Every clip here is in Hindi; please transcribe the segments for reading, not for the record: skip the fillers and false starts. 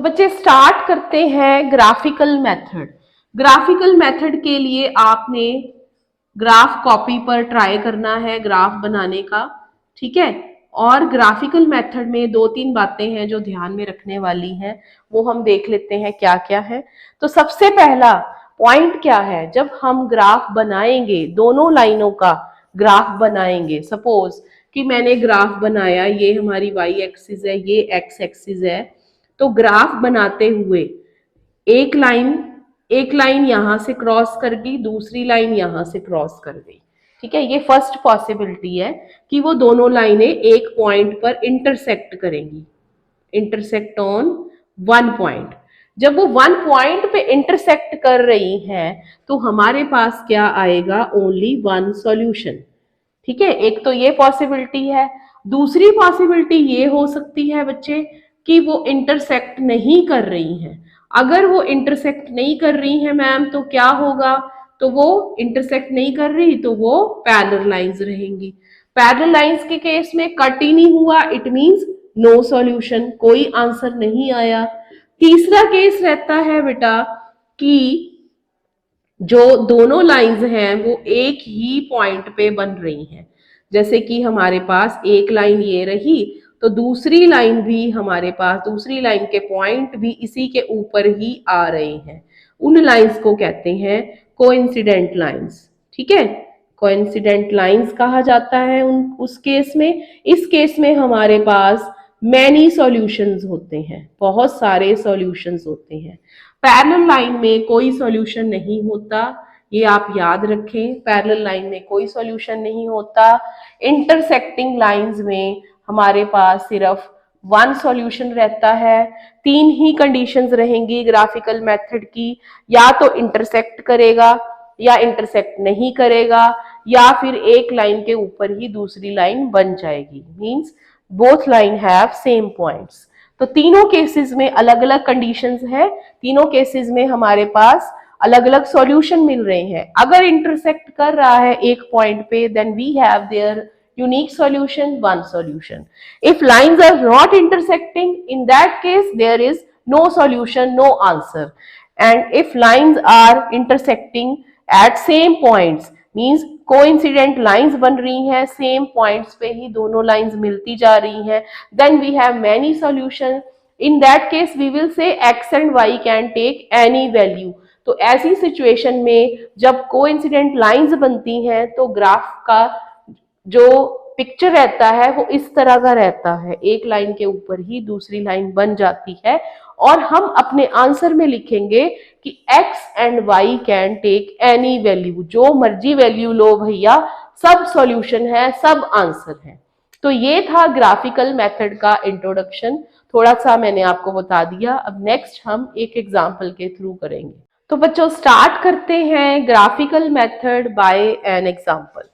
बच्चे स्टार्ट करते हैं ग्राफिकल मेथड। ग्राफिकल मेथड के लिए आपने ग्राफ कॉपी पर ट्राई करना है ग्राफ बनाने का, ठीक है। और ग्राफिकल मेथड में दो तीन बातें हैं जो ध्यान में रखने वाली हैं, वो हम देख लेते हैं क्या क्या है। तो सबसे पहला पॉइंट क्या है, जब हम ग्राफ बनाएंगे, दोनों लाइनों का ग्राफ बनाएंगे, सपोज कि मैंने ग्राफ बनाया, ये हमारी वाई एक्सिस है, ये एक्स एक्सिस है, तो ग्राफ बनाते हुए एक लाइन यहां से क्रॉस कर गई, दूसरी लाइन यहां से क्रॉस कर गई, ठीक है। ये फर्स्ट पॉसिबिलिटी है कि वो दोनों लाइनें एक पॉइंट पर इंटरसेक्ट करेंगी, इंटरसेक्ट ऑन वन पॉइंट। जब वो वन पॉइंट पे इंटरसेक्ट कर रही हैं तो हमारे पास क्या आएगा, ओनली वन सॉल्यूशन, ठीक है। एक तो ये पॉसिबिलिटी है। दूसरी पॉसिबिलिटी ये हो सकती है बच्चे कि वो इंटरसेक्ट नहीं कर रही हैं। अगर वो इंटरसेक्ट नहीं कर रही हैं मैम, तो क्या होगा, तो वो इंटरसेक्ट नहीं कर रही तो वो पैरेलल लाइंस रहेंगी। पैरेलल लाइंस के केस में कट ही नहीं हुआ, इट मींस नो सॉल्यूशन, कोई आंसर नहीं आया। तीसरा केस रहता है बेटा कि जो दोनों लाइंस हैं वो एक ही पॉइंट पे बन रही हैं। जैसे कि हमारे पास एक लाइन ये रही, तो दूसरी लाइन भी हमारे पास, दूसरी लाइन के पॉइंट भी इसी के ऊपर ही आ रहे हैं। उन लाइंस को कहते हैं कोइंसिडेंट लाइंस, ठीक है। कोइंसिडेंट लाइंस कहा जाता है उस केस में। इस केस में हमारे पास मैनी सॉल्यूशंस होते हैं, बहुत सारे सॉल्यूशंस होते हैं। पैरेलल लाइन में कोई सॉल्यूशन नहीं होता, ये आप याद रखें, पैरेलल लाइन में कोई सॉल्यूशन नहीं होता। इंटरसेक्टिंग लाइंस में हमारे पास सिर्फ वन सॉल्यूशन रहता है। तीन ही कंडीशंस रहेंगी ग्राफिकल मेथड की, या तो इंटरसेक्ट करेगा, या इंटरसेक्ट नहीं करेगा, या फिर एक लाइन के ऊपर ही दूसरी लाइन बन जाएगी, means both line have same points. तो तीनों केसेस में अलग अलग कंडीशंस है, तीनों केसेस में हमारे पास अलग अलग सॉल्यूशन मिल रहे हैं। अगर इंटरसेक्ट कर रहा है एक पॉइंट पे, then we have there unique solution, one solution. If lines are not intersecting, in that case there is no solution, no answer. And if lines are intersecting at same points, means coincident lines बन रही हैं, सेम पॉइंट्स पे ही दोनों लाइंस मिलती जा रही हैं, then we have many solution. In that case we will say x and y can take any value. तो ऐसी सिचुएशन में जब कोइंसिडेंट लाइंस बनती हैं तो ग्राफ का जो पिक्चर रहता है वो इस तरह का रहता है, एक लाइन के ऊपर ही दूसरी लाइन बन जाती है। और हम अपने आंसर में लिखेंगे कि x and y can take any value, जो मर्जी वैल्यू लो भैया, सब सॉल्यूशन है, सब आंसर है। तो ये था ग्राफिकल मेथड का इंट्रोडक्शन, थोड़ा सा मैंने आपको बता दिया। अब नेक्स्ट हम एक एग्जांपल के थ्रू करेंगे। तो बच्चों स्टार्ट करते हैं graphical method by an example.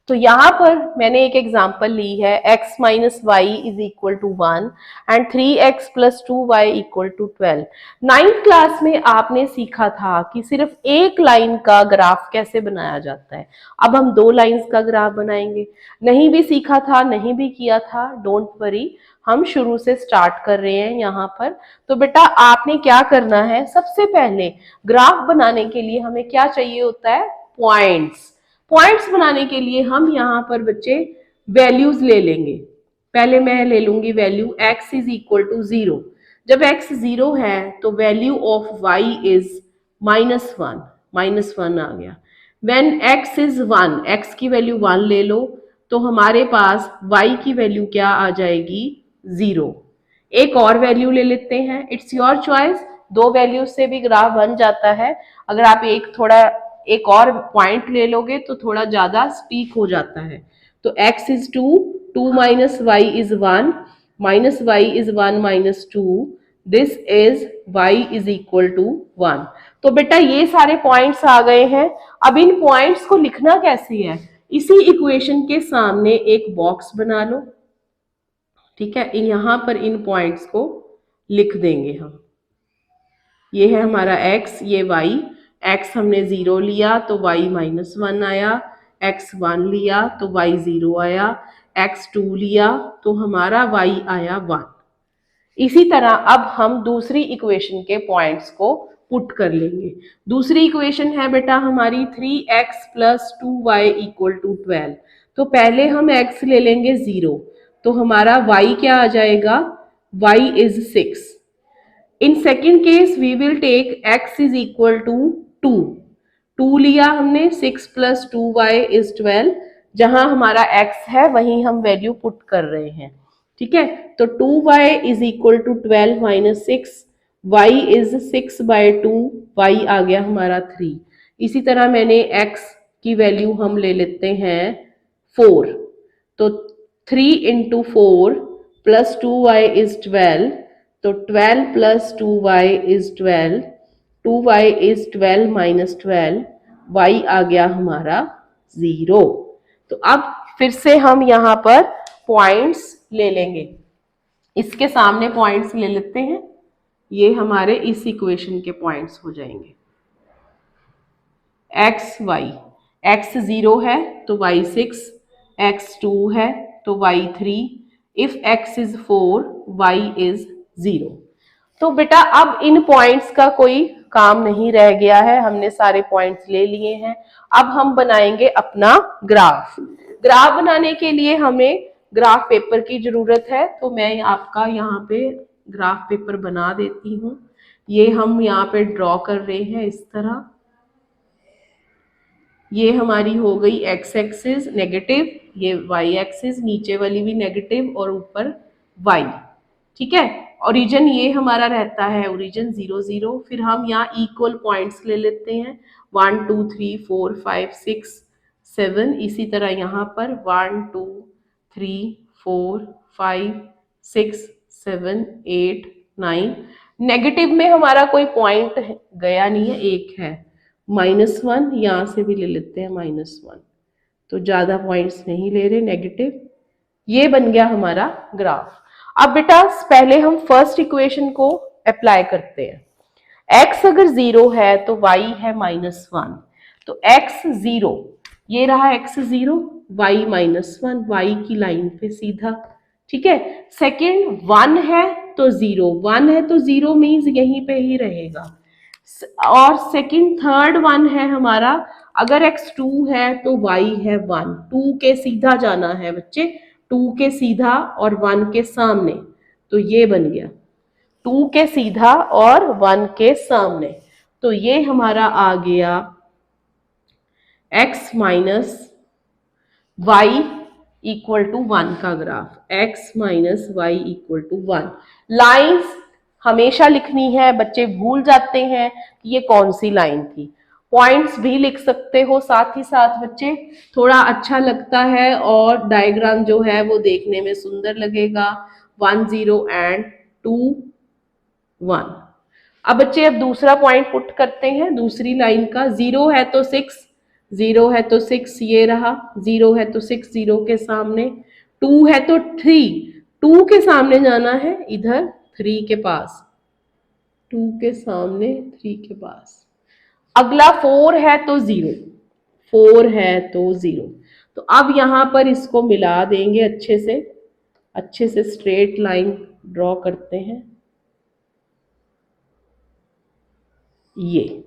तो यहाँ पर मैंने एक एग्जांपल ली है, x minus y is equal to 1 and 3x plus 2y equal to 12। 9th class में आपने सीखा था कि सिर्फ एक लाइन का ग्राफ कैसे बनाया जाता है। अब हम दो लाइंस का ग्राफ बनाएंगे। नहीं भी सीखा था, नहीं भी किया था, डोंट वरी, हम शुरू से स्टार्ट कर रहे हैं यहाँ पर। तो बेटा आपने क्या करना है, सबसे पहले ग्राफ बनाने के लिए हमें क्या चाहिए होता है, पॉइंट्स। पॉइंट्स बनाने के लिए हम यहाँ पर बच्चे वैल्यूज ले लेंगे। पहले मैं ले लूंगी value x is equal to 0। जब x 0 है तो वैल्यू ऑफ y इज -1, -1 आ गया। व्हेन x इज 1, x की वैल्यू 1 ले लो तो हमारे पास y की वैल्यू क्या आ जाएगी, 0। एक और वैल्यू ले लेते हैं, इट्स योर चॉइस, दो वैल्यूज से भी ग्राफ बन जाता है। अगर आप एक और पॉइंट ले लोगे तो थोड़ा ज्यादा स्पीक हो जाता है। तो x is 2, 2 minus y is 1, minus y is 1 minus 2, this is y is equal to 1। तो बेटा ये सारे पॉइंट्स आ गए हैं। अब इन पॉइंट्स को लिखना कैसे है, इसी इक्वेशन के सामने एक बॉक्स बना लो, ठीक है। यहाँ पर इन पॉइंट्स को लिख देंगे हम। ये है हमारा x, ये y। x हमने 0 लिया तो y -1 आया, x 1 लिया तो y 0 आया, x 2 लिया तो हमारा y आया 1। इसी तरह अब हम दूसरी इक्वेशन के पॉइंट्स को पुट कर लेंगे। दूसरी इक्वेशन है बेटा हमारी 3x plus 2y equal to 12। तो पहले हम x ले लेंगे 0, तो हमारा y क्या आ जाएगा, y is 6। In second case we will take x is equal to 2। 2 लिया हमने, 6 प्लस 2y इज 12। जहां हमारा x है वहीं हम वैल्यू पुट कर रहे हैं, ठीक है। तो 2y is equal to 12 minus 6, y is 6 by 2, y आ गया हमारा 3। इसी तरह मैंने x की वैल्यू हम ले लेते हैं 4, तो 3 इंटू 4 प्लस 2y इज 12, तो 12 plus 2y is 12, 2y is 12 minus 12, y आ गया हमारा 0। तो अब फिर से हम यहाँ पर पॉइंट्स ले लेंगे, इसके सामने पॉइंट्स ले लेते हैं, ये हमारे इस इक्वेशन के पॉइंट्स हो जाएंगे। x y, x 0 है तो y 6, x 2 है तो y 3, if x is 4 y is 0। तो बेटा अब इन पॉइंट्स का कोई काम नहीं रह गया है, हमने सारे पॉइंट्स ले लिए हैं। अब हम बनाएंगे अपना ग्राफ। ग्राफ बनाने के लिए हमें ग्राफ पेपर की जरूरत है, तो मैं आपका यहाँ पे ग्राफ पेपर बना देती हूँ। ये हम यहाँ पे ड्रॉ कर रहे हैं इस तरह। ये हमारी हो गई x एक्सिस नेगेटिव, ये y एक्सिस, नीचे वाली भी नेगेटिव और ऊपर y, ठीक है। ओरिजिन ये हमारा रहता है ओरिजिन 0 0। फिर हम यहाँ इक्वल पॉइंट्स ले लेते हैं 1 2 3 4 5 6 7। इसी तरह यहाँ पर 1 2 3 4 5 6 7 8 9। नेगेटिव में हमारा कोई पॉइंट गया नहीं है, एक है -1, यहाँ से भी ले लेते हैं -1, तो ज्यादा पॉइंट्स नहीं ले रहे नेगेटिव। ये बन गया हमारा ग्राफ। अब बेटा पहले हम फर्स्ट इक्वेशन को अप्लाई करते हैं। x अगर 0 है तो y है -1, तो x 0, ये रहा x 0, y -1, y की लाइन पे सीधा, ठीक है। सेकेंड 1 है तो 0, 1 है तो 0 मीन्स यहीं पे ही रहेगा। और सेकंड थर्ड 1 है हमारा, अगर x 2 है तो y है 1, 2 के सीधा जाना है बच्चे, 2 के सीधा और 1 के सामने, तो ये बन गया 2 के सीधा और 1 के सामने। तो ये हमारा आ गया x minus y equal to 1 का graph, x minus y equal to 1। Lines हमेशा लिखनी है, बच्चे भूल जाते हैं कि ये कौन सी लाइन थी। पॉइंट्स भी लिख सकते हो साथ ही साथ बच्चे, थोड़ा अच्छा लगता है और डायग्राम जो है वो देखने में सुंदर लगेगा। 1 0 एंड 2 1। अब बच्चे अब दूसरा पॉइंट पुट करते हैं दूसरी लाइन का। 0 है तो 6, 0 है तो 6 ये रहा, 0 है तो 6 0 के सामने, 2 है तो 3, 2 के सामने जाना है इधर 3 के पास, 2 के सामने 3 के पास। अगला 4 है तो 0, 4 है तो 0। तो अब यहां पर इसको मिला देंगे अच्छे से स्ट्रेट लाइन ड्रॉ करते हैं ये।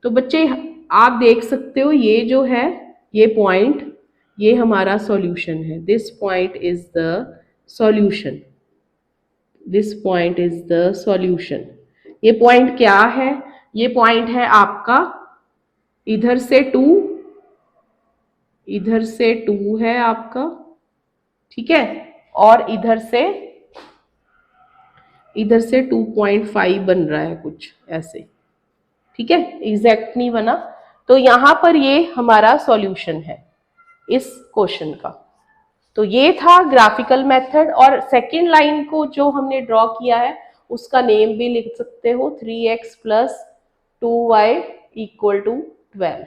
तो बच्चे आप देख सकते हो ये जो है ये पॉइंट, ये हमारा सॉल्यूशन है। This point is the solution, this point is the solution. ये पॉइंट क्या है, ये पॉइंट है आपका इधर से 2, इधर से 2 है आपका, ठीक है, और इधर से 2.5 बन रहा है कुछ ऐसे, ठीक है, एग्जैक्ट नहीं बना। तो यहां पर ये हमारा सॉल्यूशन है इस क्वेश्चन का। तो ये था ग्राफिकल मेथड। और सेकेंड लाइन को जो हमने ड्रॉ किया है उसका नेम भी लिख सकते हो, 3x plus 2y equal to 12।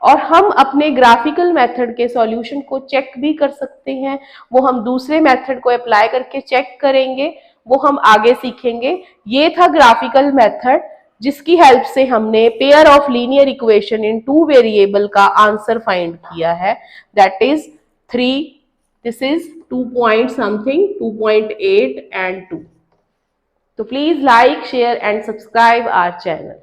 और हम अपने ग्राफिकल मेथड के सॉल्यूशन को चेक भी कर सकते हैं, वो हम दूसरे मेथड को अप्लाई करके चेक करेंगे, वो हम आगे सीखेंगे। ये था ग्राफिकल मेथड जिसकी हेल्प से हमने pair of linear equation in 2 variable का आंसर फाइंड किया है, that is 3, this is 2 point something, 2.8 and 2। तो please like share and subscribe our channel.